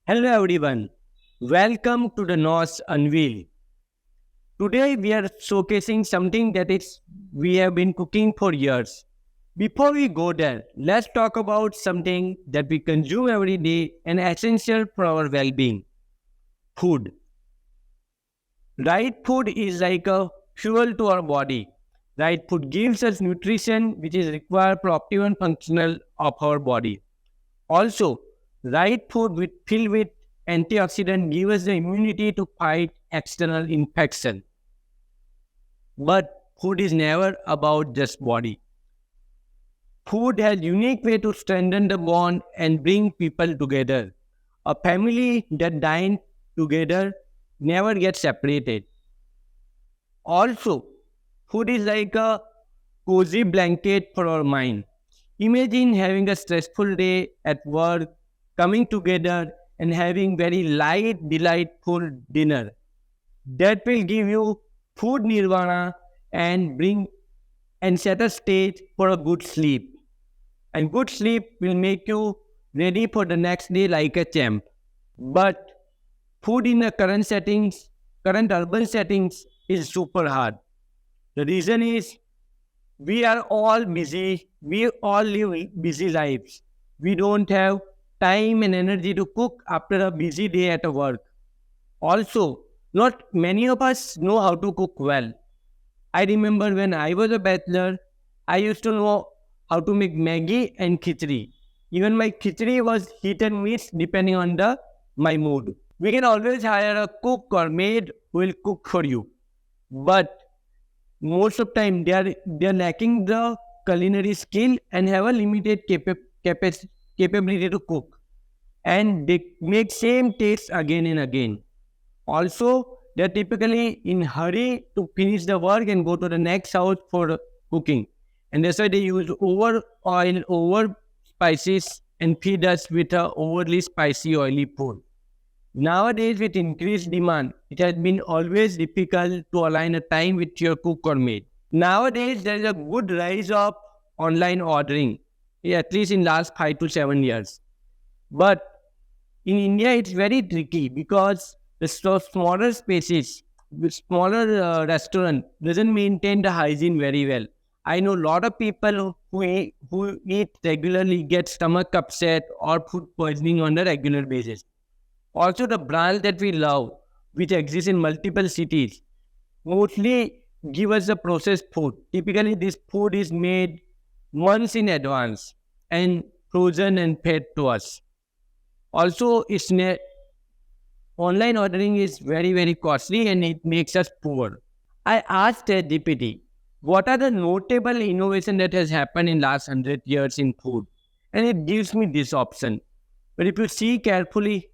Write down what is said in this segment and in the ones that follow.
Hello everyone, welcome to the NOS Unveil. Today we are showcasing something we have been cooking for years. Before we go there, let's talk about something that we consume every day and essential for our well-being. Food. Right food is like a fuel to our body. Right food gives us nutrition which is required for optimum functional of our body. Also, right food filled with antioxidant give us the immunity to fight external infection. But food is never about just body. Food has unique way to strengthen the bond and bring people together. A family that dine together never gets separated. Also, food is like a cozy blanket for our mind. Imagine having a stressful day at work, coming together and having very light, delightful dinner. That will give you food nirvana and bring and set a stage for a good sleep. And good sleep will make you ready for the next day like a champ. But food in the current urban settings is super hard. The reason is we are all busy. We all live busy lives. We don't have time and energy to cook after a busy day at work. Also, not many of us know how to cook well. I remember when I was a bachelor, I used to know how to make Maggi and khichdi. Even my khichdi was hit and miss depending on the my mood. We can always hire a cook or maid who will cook for you. But most of time they are lacking the culinary skill and have a limited capability to cook, and they make same taste again and again. Also, they're typically in hurry to finish the work and go to the next house for cooking, and that's why they use over oil, over spices, and feed us with a overly spicy oily food. Nowadays, with increased demand, it has been always difficult to align a time with your cook or maid. Nowadays, there is a good rise of online ordering, at least in last 5 to 7 years. But in India, it's very tricky because the smaller spaces, the smaller restaurant doesn't maintain the hygiene very well. I know a lot of people who eat regularly get stomach upset or food poisoning on a regular basis. Also, the brands that we love, which exist in multiple cities, mostly give us the processed food. Typically, this food is made months in advance and frozen and fed to us. Also, online ordering is very, very costly and it makes us poor. I asked ChatGPT, what are the notable innovation that has happened in last 100 years in food? And it gives me this option. But if you see carefully,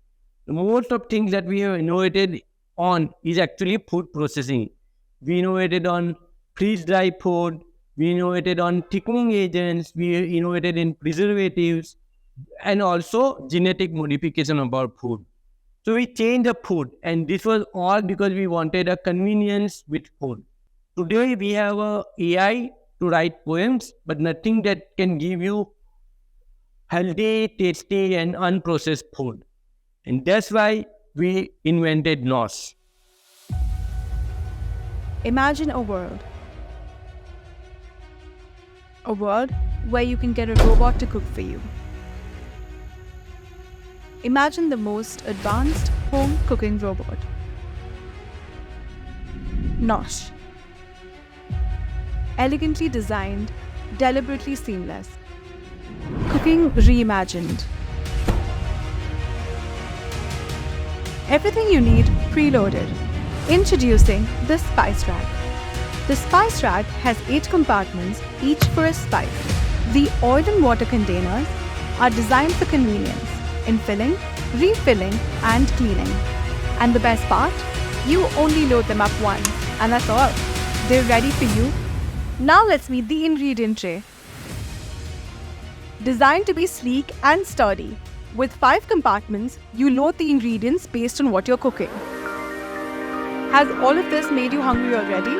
most of things that we have innovated on is actually food processing. We innovated on freeze dry food, we innovated on thickening agents, we innovated in preservatives, and also genetic modification of our food. So we changed the food, and this was all because we wanted a convenience with food. Today we have a AI to write poems, but nothing that can give you healthy, tasty, and unprocessed food. And that's why we invented NOS. Imagine a world where you can get a robot to cook for you. Imagine the most advanced home cooking robot. Nosh. Elegantly designed, deliberately seamless. Cooking reimagined. Everything you need preloaded. Introducing the Spice Rack. The Spice Rack has 8 compartments, each for a spice. The oil and water containers are designed for convenience in filling, refilling, and cleaning. And the best part? You only load them up once, and that's all. They're ready for you. Now let's meet the ingredient tray. Designed to be sleek and sturdy, with 5 compartments, you load the ingredients based on what you're cooking. Has all of this made you hungry already?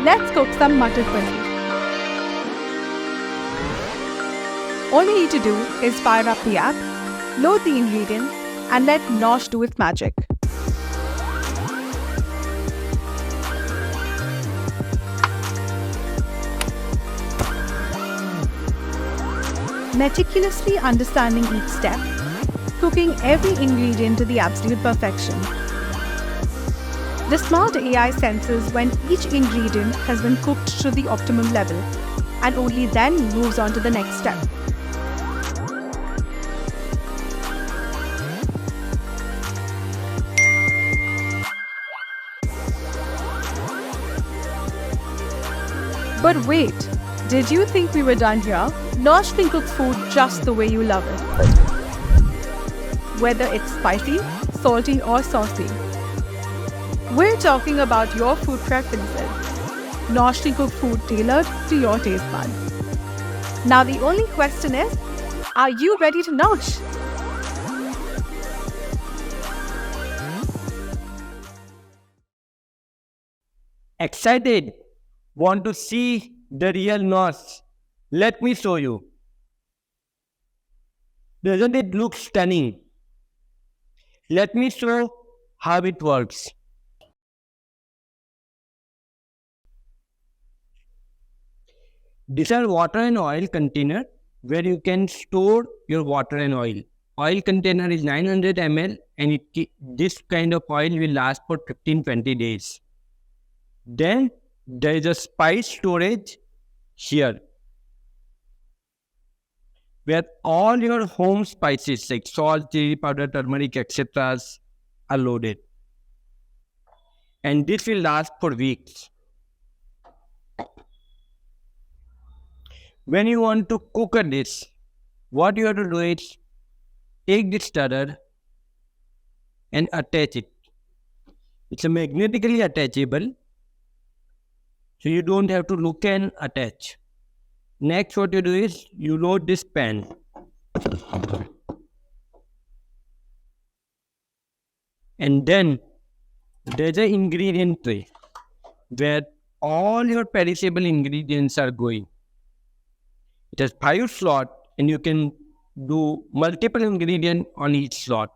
Let's cook some mutton paneer. All you need to do is fire up the app, load the ingredients, and let Nosh do its magic. Meticulously understanding each step, cooking every ingredient to the absolute perfection. The smart AI senses when each ingredient has been cooked to the optimum level and only then moves on to the next step. But wait, did you think we were done here? Nosh can cook food just the way you love it. Whether it's spicy, salty or saucy. We're talking about your food preferences. Nosh can cook food tailored to your taste buds. Now the only question is, are you ready to Nosh? Excited? Want to see the real Nosh? Let me show you. Doesn't it look stunning? Let me show how it works. These are water and oil container where you can store your water and oil. Oil container is 900 ml and this kind of oil will last for 15-20 days. Then there is a spice storage here where all your home spices like salt, chili powder, turmeric, etc. are loaded. And this will last for weeks. When you want to cook a dish, what you have to do is take this stirrer and attach it. It's a magnetically attachable, so you don't have to look and attach. Next, what you do is you load this pan. And then there's an ingredient tray where all your perishable ingredients are going. It has 5 slots and you can do multiple ingredients on each slot.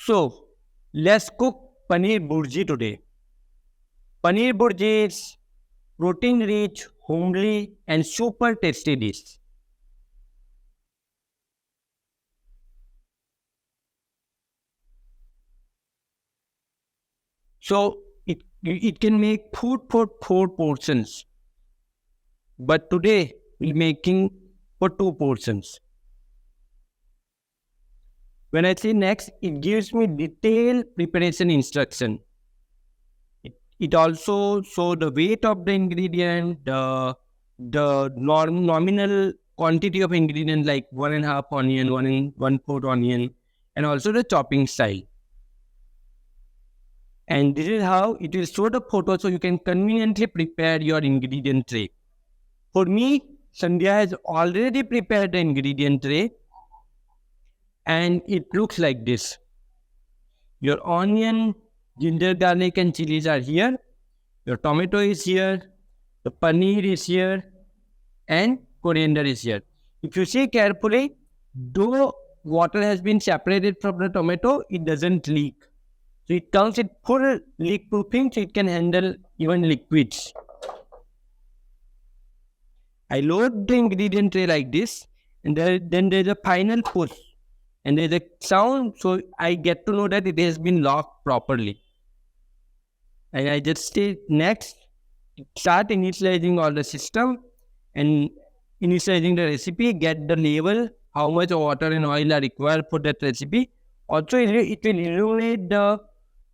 So let's cook paneer burji today. Paneer burji is protein rich, homely and super tasty dish. So it can make food for 4 portions. But today we're making for 2 portions. When I say next, it gives me detailed preparation instruction. It also shows the weight of the ingredient, the nominal quantity of ingredient like 1.5 onion, 1/4 onion, and also the chopping style. And this is how it will show the photo so you can conveniently prepare your ingredient tray. For me, Sandhya has already prepared the ingredient tray and it looks like this. Your onion, ginger, garlic and chilies are here. Your tomato is here. The paneer is here. And coriander is here. If you see carefully, though water has been separated from the tomato, it doesn't leak. So it comes with full leak proofing so it can handle even liquids. I load the ingredient tray like this and then there's a final push and there's a sound so I get to know that it has been locked properly. And I just say next, start initializing all the system and initializing the recipe, get the label, how much water and oil are required for that recipe. Also, it will illuminate the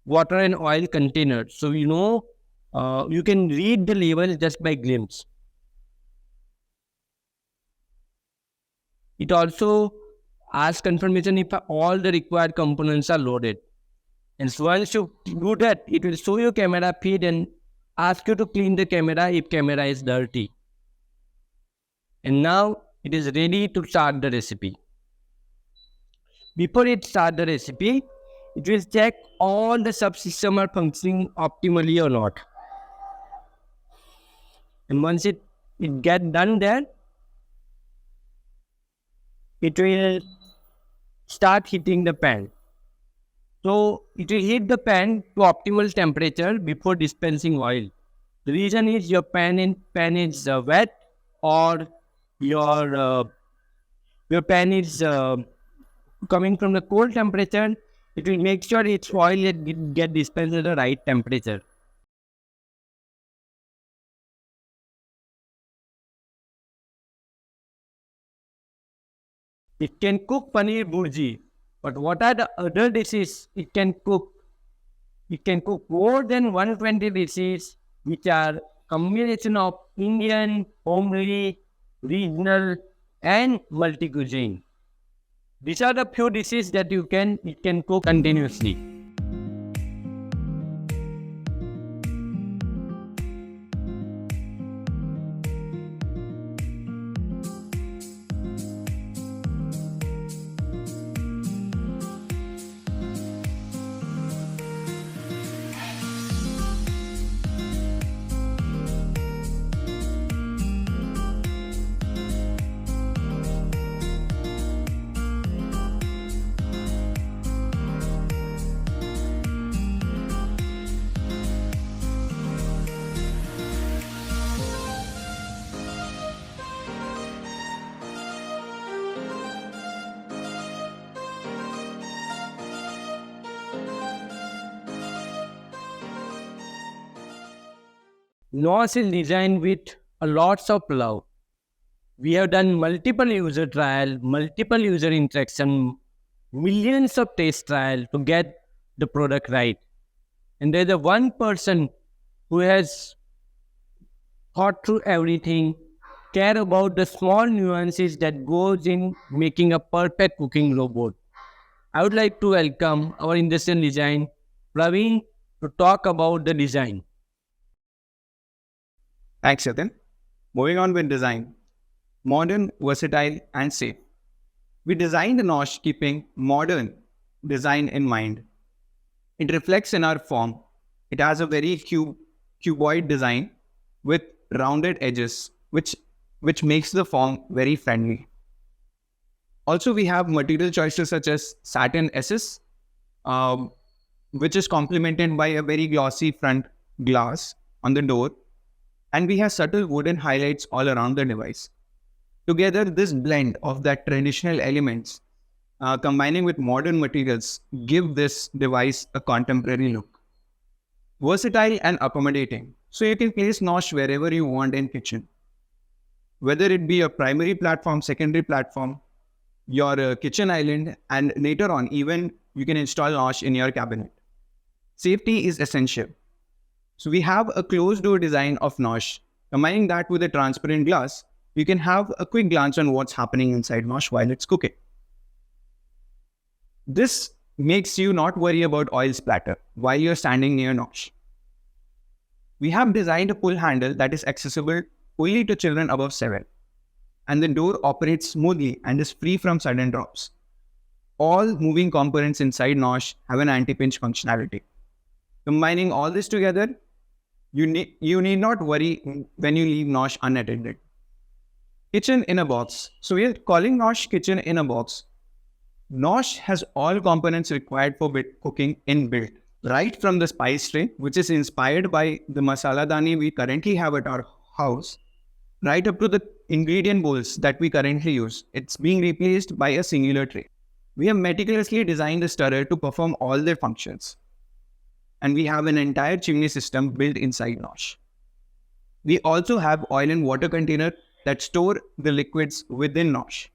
water and oil container. So, you can read the label just by glimpse. It also asks confirmation if all the required components are loaded. And so once you do that, it will show you camera feed and ask you to clean the camera if camera is dirty. And now it is ready to start the recipe. Before it starts the recipe, it will check all the subsystems are functioning optimally or not. And once it gets done there, it will start heating the pan. So it will heat the pan to optimal temperature before dispensing oil. The reason is your pan is wet, or your uh, your pan is coming from the cold temperature. It will make sure its oil get dispensed at the right temperature. It can cook paneer bhurji, but what are the other dishes it can cook? It can cook more than 120 dishes, which are combination of Indian, homely, regional, and multi cuisine. These are the few dishes that it can cook continuously. NOS is designed with a lots of love. We have done multiple user trial, multiple user interaction, millions of test trial to get the product right. And there's a one person who has thought through everything, care about the small nuances that goes in making a perfect cooking robot. I would like to welcome our industrial design, Praveen, to talk about the design. Thanks, Yatin. Moving on with design. Modern, versatile, and safe. We designed the Nosh keeping modern design in mind. It reflects in our form. It has a very cuboid design with rounded edges, which makes the form very friendly. Also, we have material choices such as satin SS, um, which is complemented by a very glossy front glass on the door, and we have subtle wooden highlights all around the device. Together, this blend of that traditional elements combining with modern materials give this device a contemporary look. Versatile and accommodating. So you can place Nosh wherever you want in kitchen. Whether it be a primary platform, secondary platform, your kitchen island, and later on even you can install Nosh in your cabinet. Safety is essential. So we have a closed door design of Nosh. Combining that with a transparent glass, you can have a quick glance on what's happening inside Nosh while it's cooking. This makes you not worry about oil splatter while you're standing near Nosh. We have designed a pull handle that is accessible only to children above 7. And the door operates smoothly and is free from sudden drops. All moving components inside Nosh have an anti-pinch functionality. Combining all this together, you need not worry when you leave Nosh unattended. Kitchen in a box. So we are calling Nosh kitchen in a box. Nosh has all components required for cooking inbuilt. Right from the spice tray, which is inspired by the masala dani we currently have at our house, right up to the ingredient bowls that we currently use. It's being replaced by a singular tray. We have meticulously designed the stirrer to perform all their functions. And we have an entire chimney system built inside Nosh. We also have oil and water container that store the liquids within Nosh.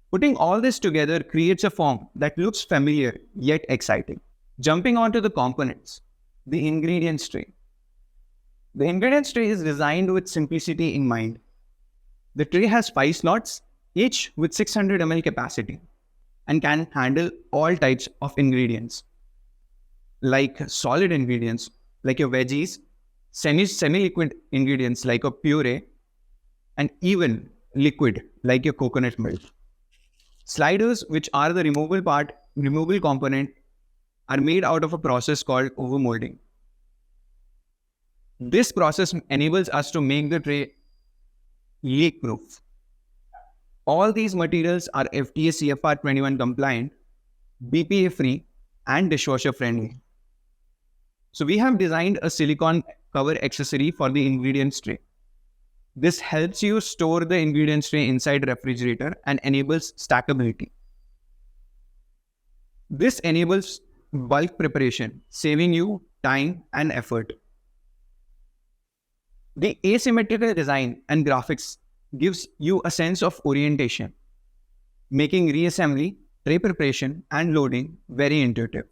Putting all this together creates a form that looks familiar yet exciting. Jumping onto the components, the ingredients tray. The ingredients tray is designed with simplicity in mind. The tray has 5 slots, each with 600 ml capacity, and can handle all types of ingredients, like solid ingredients, like your veggies, semi-liquid ingredients, like a puree, and even liquid, like your coconut milk. Sliders, which are the removable component, are made out of a process called overmolding. This process enables us to make the tray leak-proof. All these materials are FDA CFR 21 compliant, BPA free, and dishwasher friendly. So we have designed a silicone cover accessory for the ingredients tray. This helps you store the ingredients tray inside refrigerator and enables stackability. This enables bulk preparation, saving you time and effort. The asymmetrical design and graphics gives you a sense of orientation, making reassembly, tray preparation, and loading very intuitive.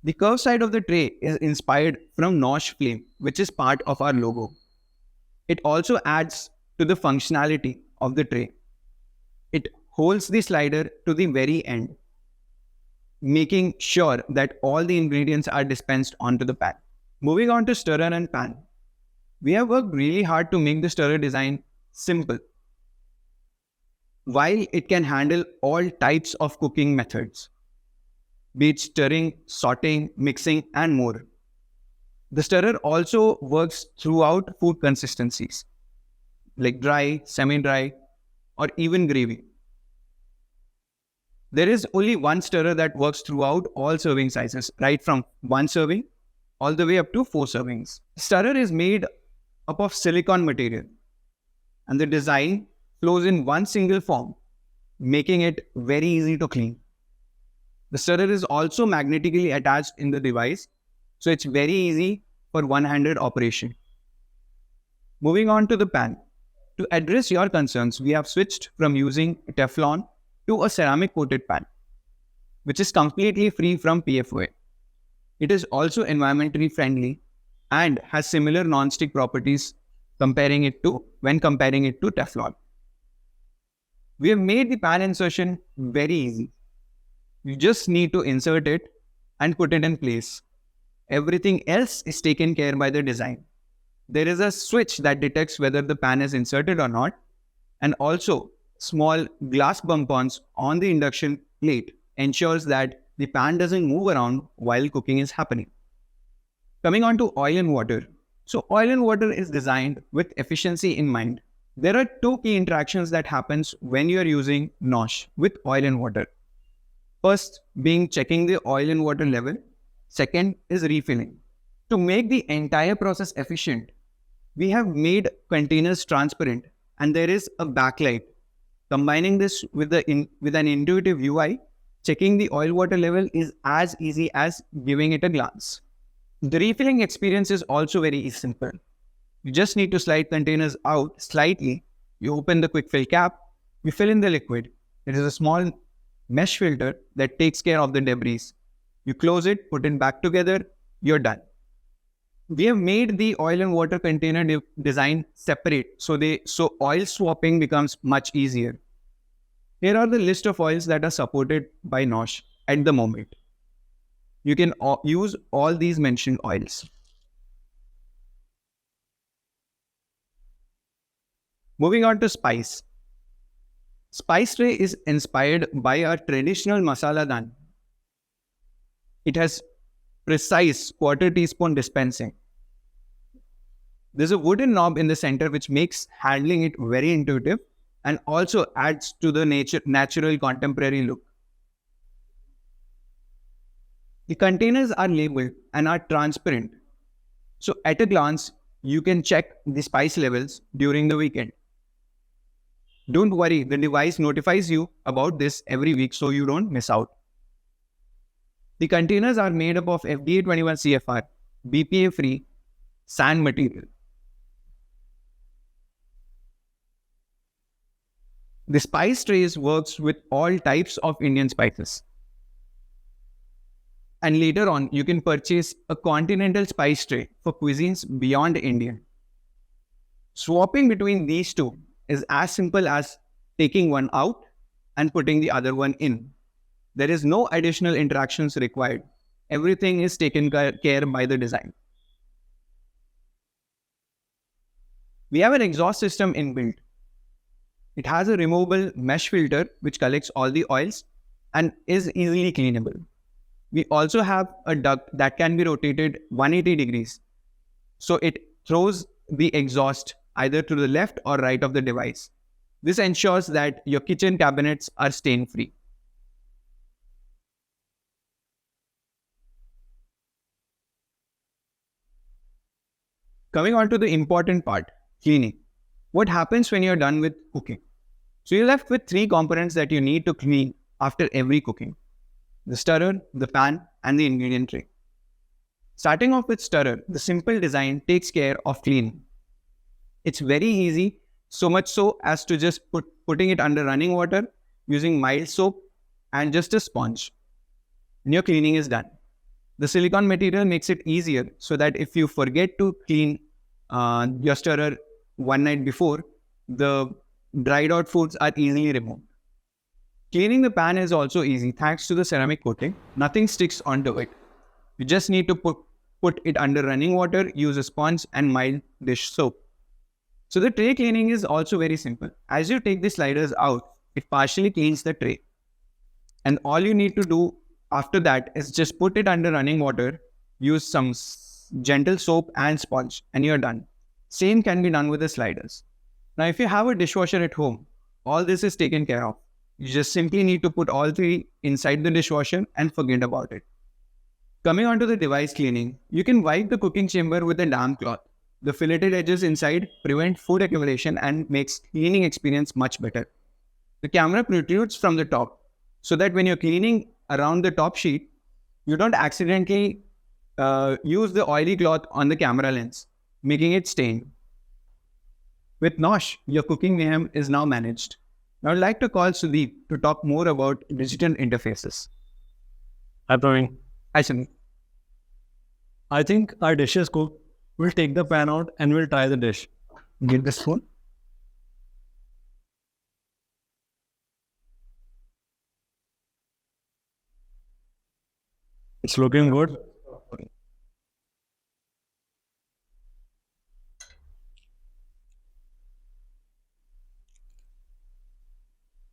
The curved side of the tray is inspired from Nosh Flame, which is part of our logo. It also adds to the functionality of the tray. It holds the slider to the very end, making sure that all the ingredients are dispensed onto the pan. Moving on to stirrer and pan. We have worked really hard to make the stirrer design simple, while it can handle all types of cooking methods, be it stirring, sauteing, mixing, and more. The stirrer also works throughout food consistencies, like dry, semi-dry, or even gravy. There is only one stirrer that works throughout all serving sizes, right from 1 serving all the way up to 4 servings. Stirrer is made up of silicone material, and the design flows in one single form, making it very easy to clean. The stirrer is also magnetically attached in the device, so it's very easy for one-handed operation. Moving on to the pan. To address your concerns, we have switched from using Teflon to a ceramic coated pan, which is completely free from PFOA. It is also environmentally friendly and has similar non-stick properties when comparing it to Teflon. We have made the pan insertion very easy. You just need to insert it and put it in place. Everything else is taken care by the design. There is a switch that detects whether the pan is inserted or not, and also small glass bump-ons on the induction plate ensures that the pan doesn't move around while cooking is happening. Coming on to oil and water. So oil and water is designed with efficiency in mind. There are 2 key interactions that happens when you are using Nosh with oil and water. First being checking the oil and water level. Second is refilling. To make the entire process efficient, we have made containers transparent and there is a backlight. Combining this with an intuitive UI, checking the oil water level is as easy as giving it a glance. The refilling experience is also very simple. You just need to slide containers out slightly. You open the quick fill cap, you fill in the liquid. There is a small mesh filter that takes care of the debris. You close it, put it back together, you're done. We have made the oil and water container design separate so oil swapping becomes much easier. Here are the list of oils that are supported by Nosh at the moment. You can use all these mentioned oils. Moving on to spice. Spice tray is inspired by our traditional masala dan. It has precise quarter teaspoon dispensing. There's a wooden knob in the center which makes handling it very intuitive and also adds to the natural contemporary look. The containers are labeled and are transparent. So at a glance, you can check the spice levels during the weekend. Don't worry, the device notifies you about this every week so you don't miss out. The containers are made up of FDA 21 CFR, BPA free, sand material. The spice trays works with all types of Indian spices. And later on, you can purchase a continental spice tray for cuisines beyond Indian. Swapping between these two is as simple as taking one out and putting the other one in. There is no additional interactions required. Everything is taken care by the design. We have an exhaust system inbuilt. It has a removable mesh filter which collects all the oils and is easily cleanable. We also have a duct that can be rotated 180 degrees. So it throws the exhaust either to the left or right of the device. This ensures that your kitchen cabinets are stain-free. Coming on to the important part, cleaning. What happens when you're done with cooking? So you're left with 3 components that you need to clean after every cooking: the stirrer, the pan, and the ingredient tray. Starting off with stirrer, the simple design takes care of cleaning. It's very easy, so much so as to just putting it under running water using mild soap and just a sponge, and your cleaning is done. The silicone material makes it easier so that if you forget to clean your stirrer one night before, the dried out foods are easily removed. Cleaning the pan is also easy thanks to the ceramic coating. Nothing sticks onto it. You just need to put it under running water, use a sponge and mild dish soap. So the tray cleaning is also very simple. As you take the sliders out, it partially cleans the tray. And all you need to do after that is just put it under running water, use some gentle soap and sponge, and you're done. Same can be done with the sliders. Now, if you have a dishwasher at home, all this is taken care of. You just simply need to put all 3 inside the dishwasher and forget about it. Coming on to the device cleaning, you can wipe the cooking chamber with a damp cloth. The filleted edges inside prevent food accumulation and makes cleaning experience much better. The camera protrudes from the top so that when you're cleaning around the top sheet, you don't accidentally use the oily cloth on the camera lens, making it stain. With Nosh, your cooking mayhem is now managed. Now I'd like to call Sudeep to talk more about digital interfaces. Hi, Praveen. Hi, Sudeep. I think our dish is cooked. We'll take the pan out and we'll try the dish. Get the spoon. It's looking good.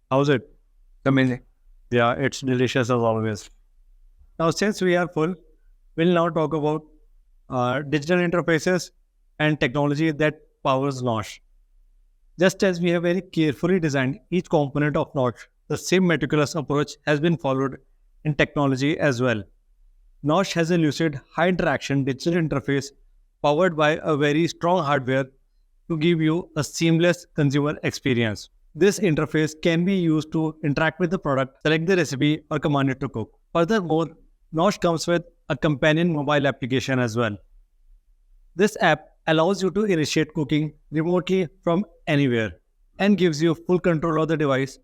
How's it? Amazing. Yeah, it's delicious as always. Now, since we are full, we'll now talk about digital interfaces and technology that powers Nosh. Just as we have very carefully designed each component of Nosh, the same meticulous approach has been followed in technology as well. Nosh has a lucid, high-interaction digital interface powered by a very strong hardware to give you a seamless consumer experience. This interface can be used to interact with the product, select the recipe, or command it to cook. Furthermore, Nosh comes with a companion mobile application as well. This app allows you to initiate cooking remotely from anywhere and gives you full control of the device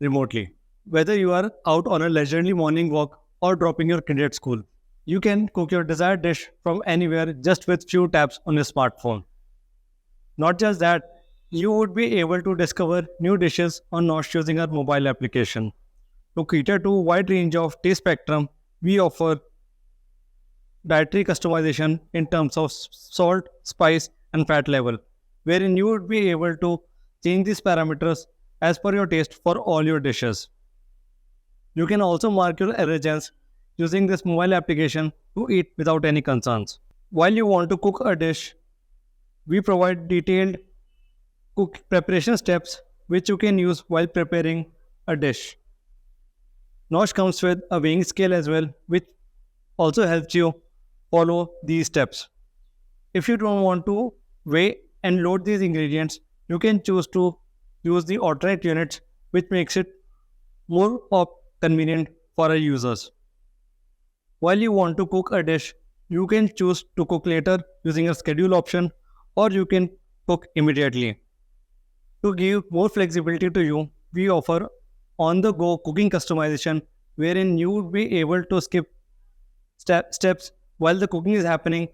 remotely. Whether you are out on a leisurely morning walk or dropping your kid at school, you can cook your desired dish from anywhere just with few taps on your smartphone. Not just that, you would be able to discover new dishes on Nosh using our mobile application. To cater to a wide range of taste spectrum, we offer dietary customization in terms of salt, spice, and fat level, wherein you would be able to change these parameters as per your taste for all your dishes. You can also mark your allergens using this mobile application to eat without any concerns. While you want to cook a dish, we provide detailed preparation steps which you can use while preparing a dish. Nosh comes with a weighing scale as well, which also helps you follow these steps. If you don't want to weigh and load these ingredients, you can choose to use the alternate units, which makes it more convenient for our users. While you want to cook a dish, you can choose to cook later using a schedule option, or you can cook immediately. To give more flexibility to you, we offer on-the-go cooking customization, wherein you would be able to skip steps while the cooking is happening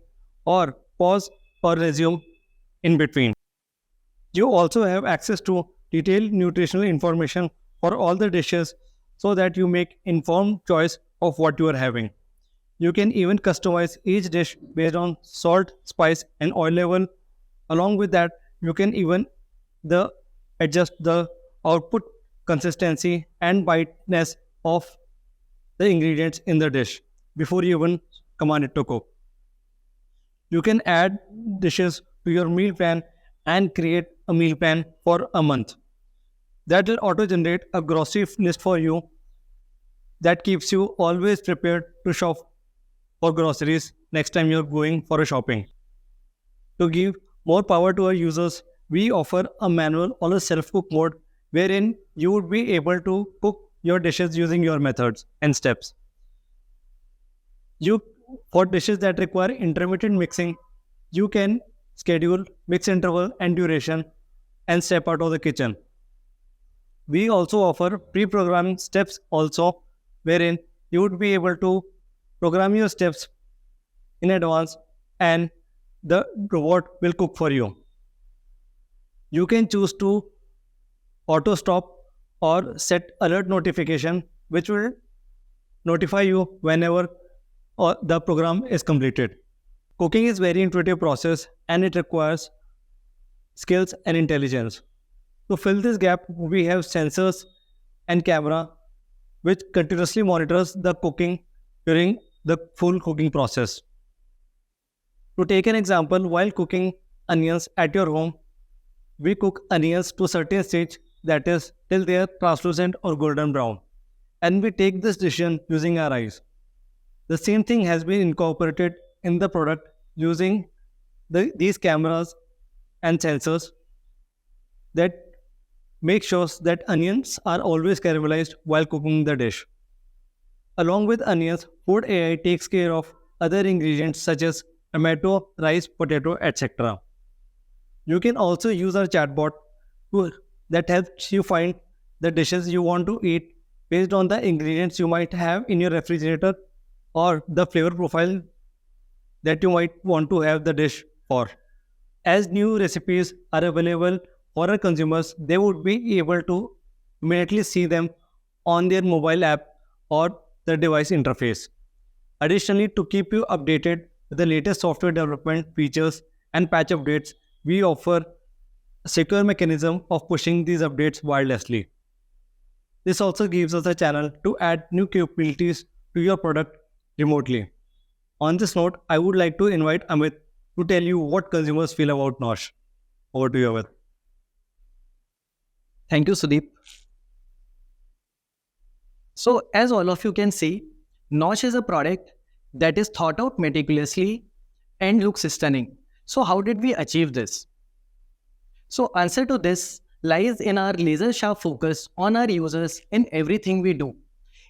or pause or resume in between. You also have access to detailed nutritional information for all the dishes so that you make informed choice of what you are having. You can even customize each dish based on salt, spice, and oil level. Along with that, you can even adjust the output consistency and biteness of the ingredients in the dish before you even command it to cook. You can add dishes to your meal plan and create a meal plan for a month. that will auto-generate a grocery list for you that keeps you always prepared to shop for groceries next time you're going for a shopping. To give more power to our users, we offer a manual or a self-cook mode wherein you would be able to cook your dishes using your methods and steps. For dishes that require intermittent mixing, you can schedule mix interval and duration and step out of the kitchen. We also offer pre-programming steps also, wherein you would be able to program your steps in advance and the robot will cook for you. You can choose to auto stop or set alert notification, which will notify you whenever the program is completed. Cooking is very intuitive process and it requires skills and intelligence. To fill this gap, we have sensors and camera which continuously monitors the cooking during the full cooking process. To take an example, while cooking onions at your home, we cook onions to a certain stage, that is till they are translucent or golden brown, and we take this decision using our eyes. The same thing has been incorporated in the product using these cameras and sensors that make sure that onions are always caramelized while cooking the dish. Along with onions, Food AI takes care of other ingredients such as tomato, rice, potato, etc. You can also use our chatbot that helps you find the dishes you want to eat based on the ingredients you might have in your refrigerator or the flavor profile that you might want to have the dish for. As new recipes are available for our consumers, they would be able to immediately see them on their mobile app or the device interface. Additionally, to keep you updated with the latest software development features and patch updates, we offer a secure mechanism of pushing these updates wirelessly. This also gives us a channel to add new capabilities to your product remotely. On this note, I would like to invite Amit to tell you what consumers feel about Nosh. Over to you, Amit. Thank you, Sudeep. So, as all of you can see, Nosh is a product that is thought out meticulously and looks stunning. So, how did we achieve this? So, answer to this lies in our laser sharp focus on our users in everything we do.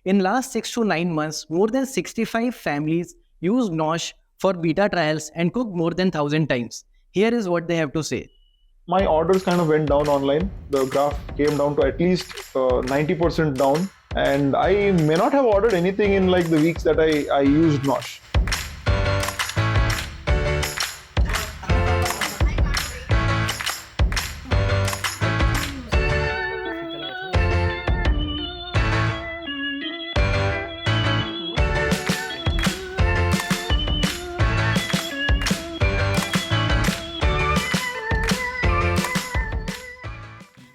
In last 6 to 9 months, more than 65 families used Nosh for beta trials and cooked more than 1,000 times. Here is what they have to say. My orders kind of went down online. The graph came down to at least 90% down. And I may not have ordered anything in like the weeks that I used Nosh.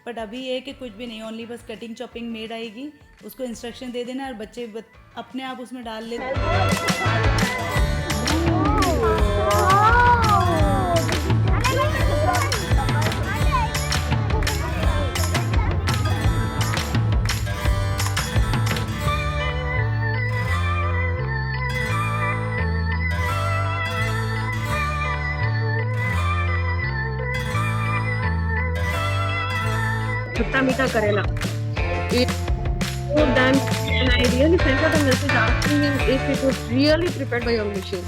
But अभी ये कि कुछ भी नहीं, only बस cutting chopping made आएगी, उसको instruction दे देना और बच्चे अपने आप उसमें डाल लेते। खट्टा मीठा करेला. It more than, and I really sent out a message asking him if it was really prepared by your machine.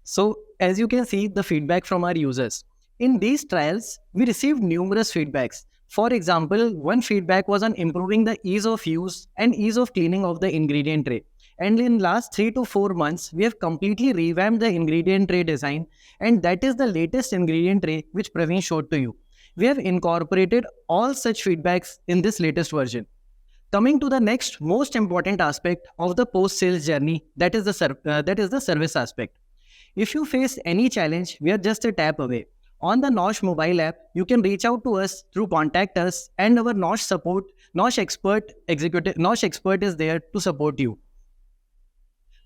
So, as you can see the feedback from our users. In these trials, we received numerous feedbacks. For example, one feedback was on improving the ease of use and ease of cleaning of the ingredient tray. And in last 3 to 4 months, we have completely revamped the ingredient tray design, and that is the latest ingredient tray which Praveen showed to you. We have incorporated all such feedbacks in this latest version. Coming to the next most important aspect of the post-sales journey, that is the service aspect. If you face any challenge, we are just a tap away. On the Nosh mobile app, you can reach out to us through contact us, and our Nosh support, Nosh expert is there to support you.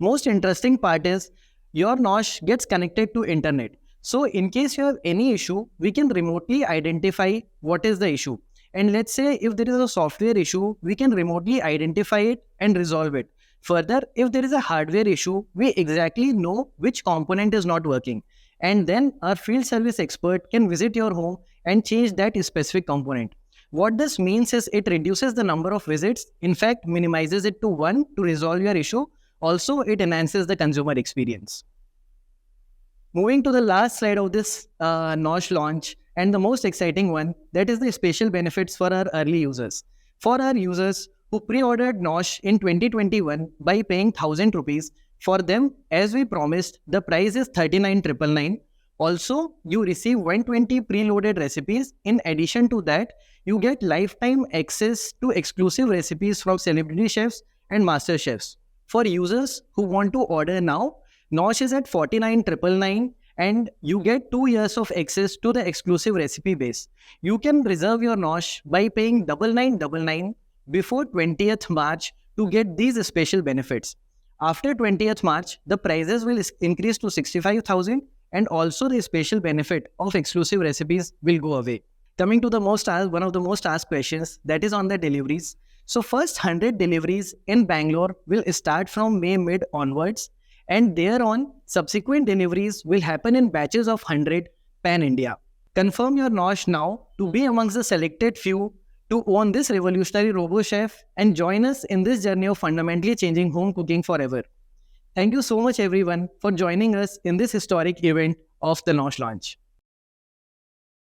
Most interesting part is your Nosh gets connected to internet. So in case you have any issue, we can remotely identify what is the issue. And let's say if there is a software issue, we can remotely identify it and resolve it. Further, if there is a hardware issue, we exactly know which component is not working. And then our field service expert can visit your home and change that specific component. What this means is it reduces the number of visits, in fact, minimizes it to 1 to resolve your issue. Also, it enhances the consumer experience. Moving to the last slide of this Nosh launch, and the most exciting one, that is the special benefits for our early users. For our users who pre-ordered Nosh in 2021 by paying 1,000 rupees, for them, as we promised, the price is 39,999. Also, you receive 120 preloaded recipes. In addition to that, you get lifetime access to exclusive recipes from celebrity chefs and master chefs. For users who want to order now, Nosh is at 49,999 and you get 2 years of access to the exclusive recipe base. You can reserve your Nosh by paying 9999 before 20th March to get these special benefits. After 20th March, the prices will increase to 65,000 and also the special benefit of exclusive recipes will go away. Coming to one of the most asked questions, that is on the deliveries. So first 100 deliveries in Bangalore will start from May mid onwards, and thereon subsequent deliveries will happen in batches of 100 pan-India. Confirm your Nosh now to be amongst the selected few to own this revolutionary RoboChef and join us in this journey of fundamentally changing home cooking forever. Thank you so much everyone for joining us in this historic event of the Nosh launch.